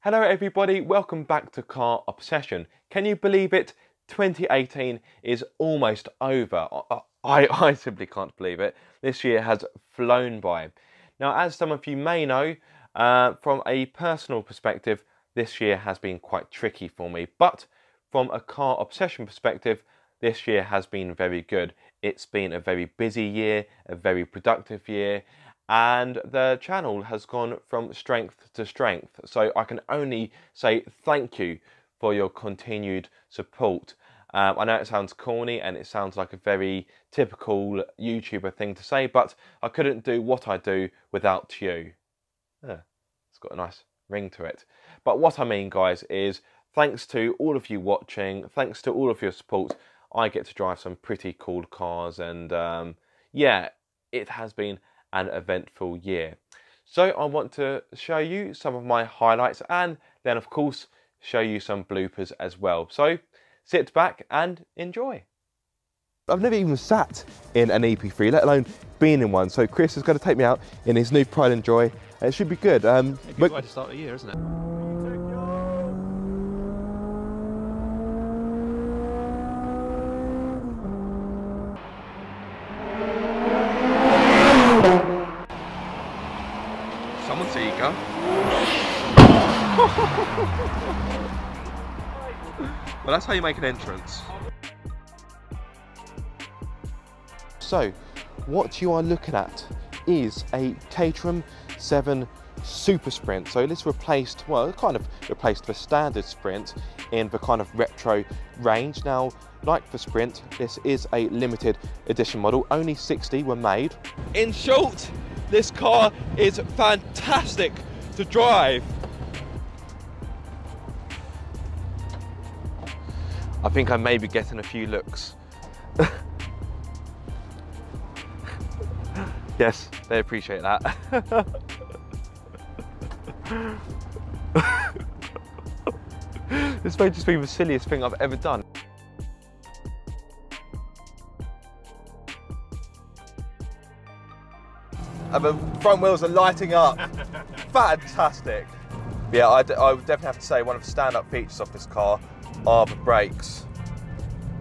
Hello everybody, welcome back to Car Obsession. Can you believe it? 2018 is almost over. I simply can't believe it. This year has flown by. Now, as some of you may know, from a personal perspective, this year has been quite tricky for me. But from a Car Obsession perspective, this year has been very good. It's been a very busy year, a very productive year, and the channel has gone from strength to strength. So I can only say thank you for your continued support. I know it sounds corny and it sounds like a very typical YouTuber thing to say, but I couldn't do what I do without you. It's got a nice ring to it. But what I mean, guys, is thanks to all of you watching, thanks to all of your support, I get to drive some pretty cool cars, and yeah, it has been an eventful year. So I want to show you some of my highlights and then of course show you some bloopers as well. So sit back and enjoy. I've never even sat in an EP3, let alone been in one. So Chris is going to take me out in his new Pride and Joy. It should be good. A good way to start the year, isn't it? Someone's eager. Well, that's how you make an entrance. So, what you are looking at is a Caterham 7 Super Sprint. So this replaced, well, it kind of replaced the standard Sprint in the kind of retro range. Now, like the Sprint, this is a limited edition model. Only 60 were made. In short, this car is fantastic to drive. I think I may be getting a few looks. Yes, they appreciate that. This may just be the silliest thing I've ever done. And the front wheels are lighting up. Fantastic. Yeah, I would definitely have to say one of the stand-up features of this car are the brakes.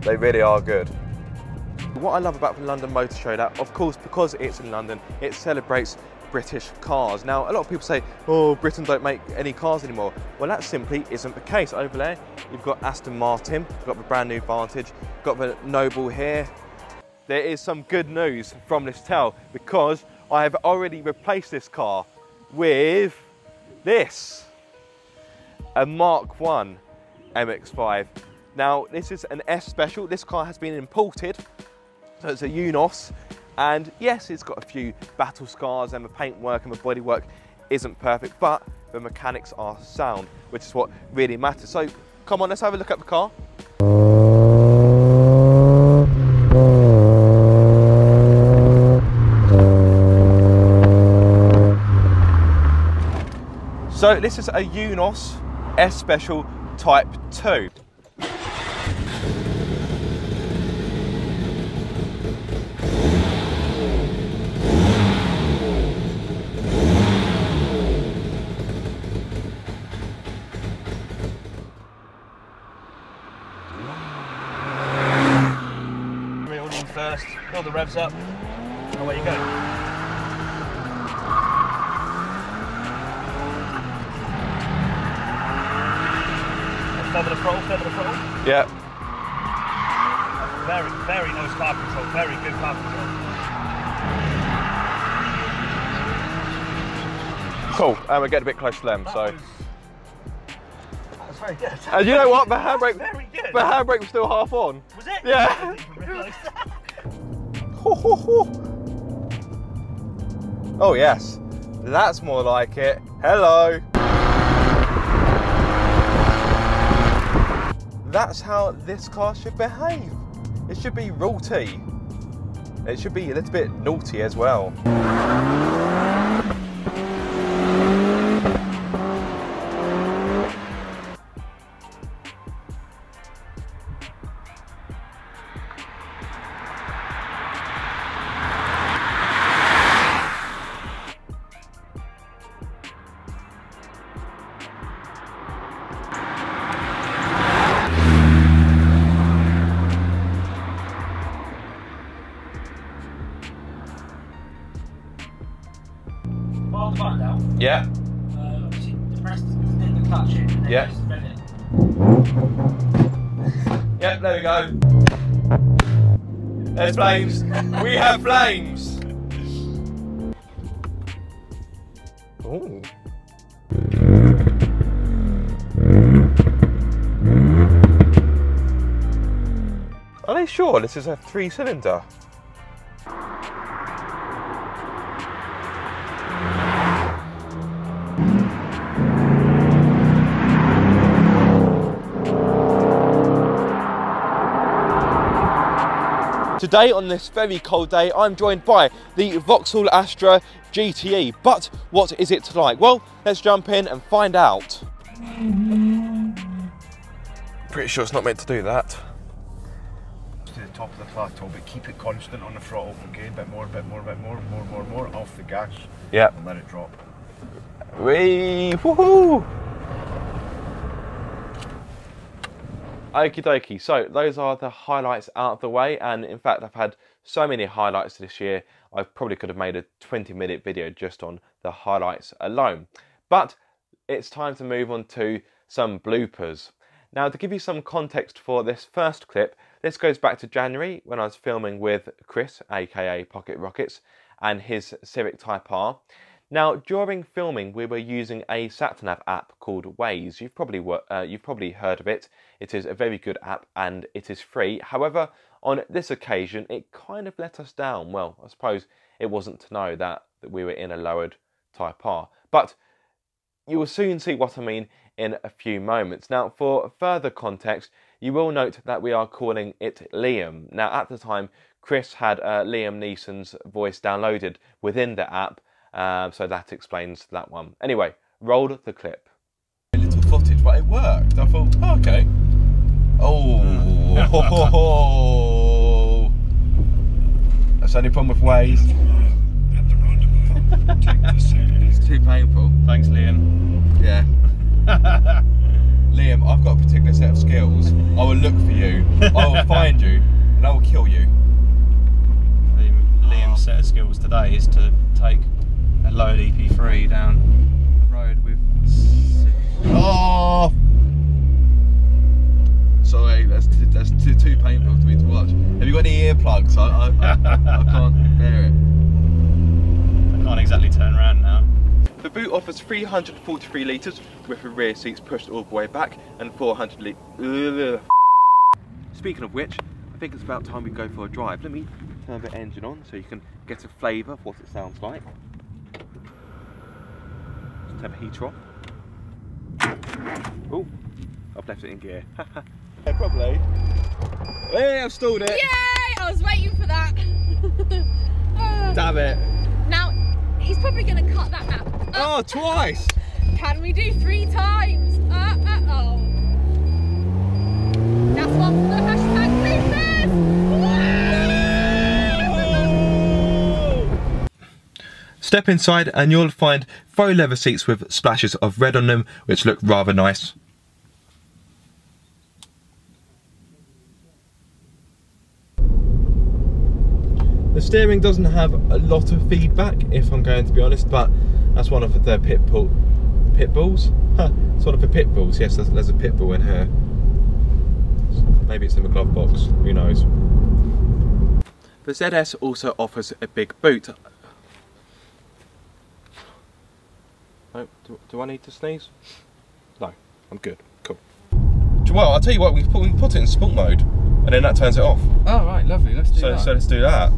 They really are good. What I love about the London Motor Show, that of course, because it's in London, it celebrates British cars. Now, a lot of people say, oh, Britain don't make any cars anymore. Well, that simply isn't the case. Over there, you've got Aston Martin, you've got the brand new Vantage, you've got the Noble here. There is some good news from this tale, because I have already replaced this car with this, a Mark 1 MX-5. Now, this is an S Special. This car has been imported, so it's a Unos, and yes, it's got a few battle scars and the paintwork and the bodywork isn't perfect, but the mechanics are sound, which is what really matters. So come on, let's have a look at the car. So this is a Unos S Special Type 2. Reel in first, fill the revs up, and away you go. Feather the throttle. Yeah. Very, very nice car control, very good car control. Cool, and we're getting a bit close to them, That was very good. And you know what, the handbrake, Very good. the handbrake was still half on. Was it? Yeah. I didn't even realise that. Oh yes, that's more like it. Hello. That's how this car should behave. It should be raughty. It should be a little bit naughty as well. clutch it. And then Yeah. just rev it. Yep, there we go. There's flames. We have flames. Ooh. Are they sure this is a 3-cylinder? Today, on this very cold day, I'm joined by the Vauxhall Astra GTE. But what is it like? Well, let's jump in and find out. Pretty sure it's not meant to do that. To the top of the plateau, but keep it constant on the throttle. Okay, a bit more, off the gas. Yep. And let it drop. Wee, woohoo! Okie dokie, so those are the highlights out of the way, and in fact I've had so many highlights this year I probably could have made a 20-minute video just on the highlights alone. But it's time to move on to some bloopers. Now, to give you some context for this first clip, this goes back to January when I was filming with Chris, aka Pocket Rockets, and his Civic Type R. Now, during filming, we were using a sat-nav app called Waze. You've probably heard of it. It is a very good app and it is free. However, on this occasion, it kind of let us down. Well, I suppose it wasn't to know that we were in a lowered Type R. But you will soon see what I mean in a few moments. Now, for further context, you will note that we are calling it Liam. Now, at the time, Chris had Liam Neeson's voice downloaded within the app. So that explains that one. Anyway, roll the clip. A little footage, but it worked. I thought, oh, okay. Oh, that's the only problem with Waze. It's too painful. Thanks, Liam. Yeah. Liam, I've got a particular set of skills. I will look for you, I will find you, and I will kill you. Liam's set of skills today is to take a lowered EP3 down the road with... Oh! Sorry, that's too painful for me to watch. Have you got any earplugs? I can't bear it. I can't exactly turn around now. The boot offers 343 litres with the rear seats pushed all the way back and 400 litres. Speaking of which, I think it's about time we go for a drive. Let me turn the engine on so you can get a flavour of what it sounds like. Just turn the heater off. Oh, I've left it in gear. Yeah, probably. Hey, I've stalled it. Yay! I was waiting for that. Damn it. Now, he's probably going to cut that out. Oh, twice. Can we do 3 times? Oh. That's one for the hashtag bloopers. Step inside and you'll find faux leather seats with splashes of red on them, which look rather nice. The steering doesn't have a lot of feedback, if I'm going to be honest, but that's one of the pit bulls? Huh, it's one of the pit bulls. Yes, there's a pit bull in here. Maybe it's in the glove box, who knows. The ZS also offers a big boot. Oh, do I need to sneeze? No, I'm good, cool. Well, I'll tell you what, we put it in sport mode, and then that turns it off. Oh right, lovely, let's do that. So let's do that.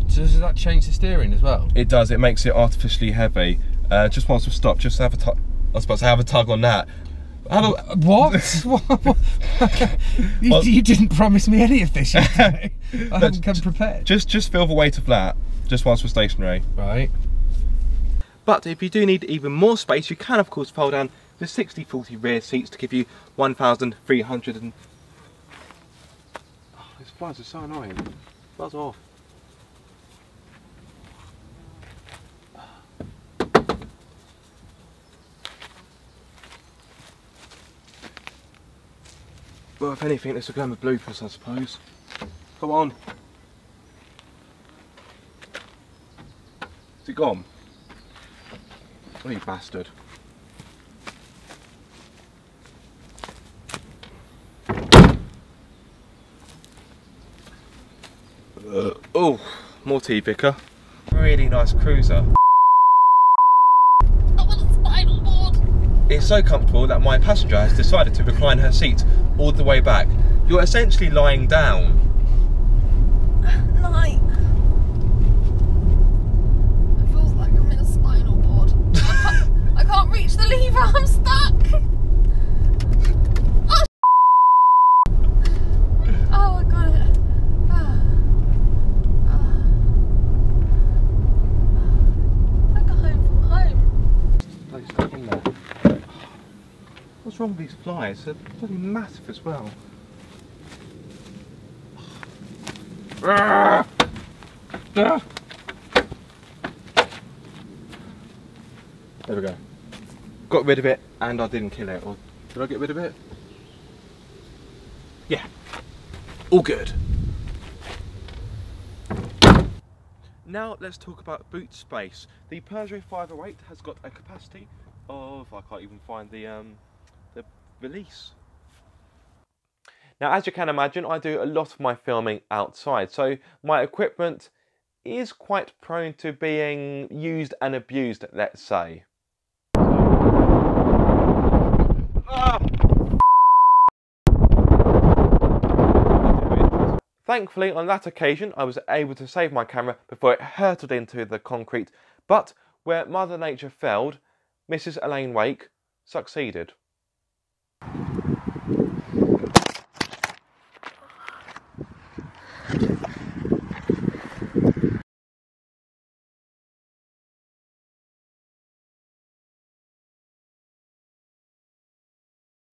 So does that change the steering as well? It does, it makes it artificially heavy. Just once we've stopped, just have a tug. I was about to have a tug on that. What? You didn't promise me any of this yesterday. I haven't come prepared. Just feel the weight of that, just whilst we're stationary. Right. But if you do need even more space, you can of course fold down the 60/40 rear seats to give you 1,300 and... Oh, these flies are so annoying. Buzz off. Well, if anything, this will go in the bloopers, I suppose. Come on. Is it gone? Oh, you bastard. Oh, more tea picker. Really nice cruiser. I want a spinal board. It's so comfortable that my passenger has decided to recline her seat all the way back. You're essentially lying down. Night. It feels like I'm in a spinal board. I can't reach the lever, I'm stuck. Oh, I got it. I got home from home. Bloody stuck in there. What's wrong with these flies? They're bloody massive as well. There we go. Got rid of it and I didn't kill it. Or did I get rid of it? Yeah. All good. Now let's talk about boot space. The Peugeot 508 has got a capacity of, I can't even find the release. Now, as you can imagine, I do a lot of my filming outside, so my equipment is quite prone to being used and abused, let's say. Thankfully, on that occasion, I was able to save my camera before it hurtled into the concrete, but where Mother Nature failed, Mrs. Elaine Wake succeeded.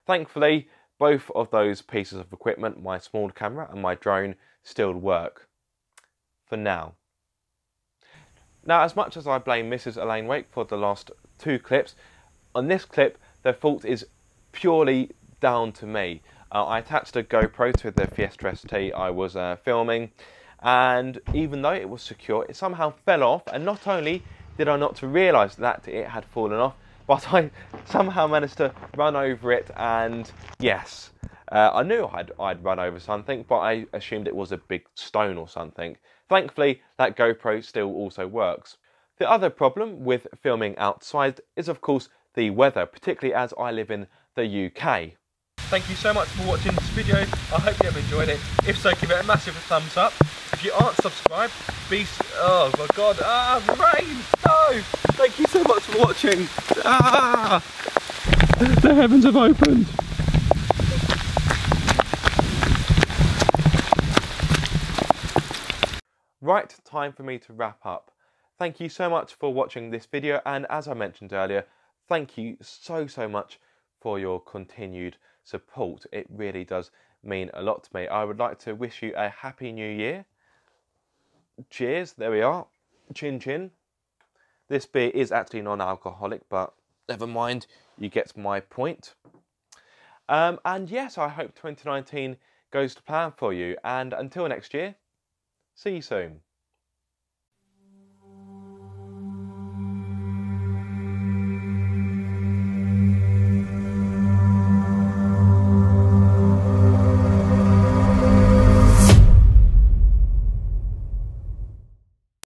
Thankfully, both of those pieces of equipment, my small camera and my drone, still work. For now. Now, as much as I blame Mrs. Elaine Wake for the last two clips, on this clip, the fault is purely down to me. I attached a GoPro to the Fiesta ST I was filming, and even though it was secure, it somehow fell off, and not only did I not realise that it had fallen off, but I somehow managed to run over it, and yes, I knew I'd run over something, but I assumed it was a big stone or something. Thankfully, that GoPro still also works. The other problem with filming outside is, of course, the weather, particularly as I live in the UK. Thank you so much for watching this video. I hope you have enjoyed it. If so, give it a massive thumbs up. If you aren't subscribed, oh my god, rain! No! Thank you so much for watching. The heavens have opened. Right, time for me to wrap up. Thank you so much for watching this video, and as I mentioned earlier, thank you so much for your continued support. It really does mean a lot to me. I would like to wish you a happy new year. Cheers, there we are. Chin chin. This beer is actually non-alcoholic, but never mind, you get my point. And yes, I hope 2019 goes to plan for you, and until next year, see you soon.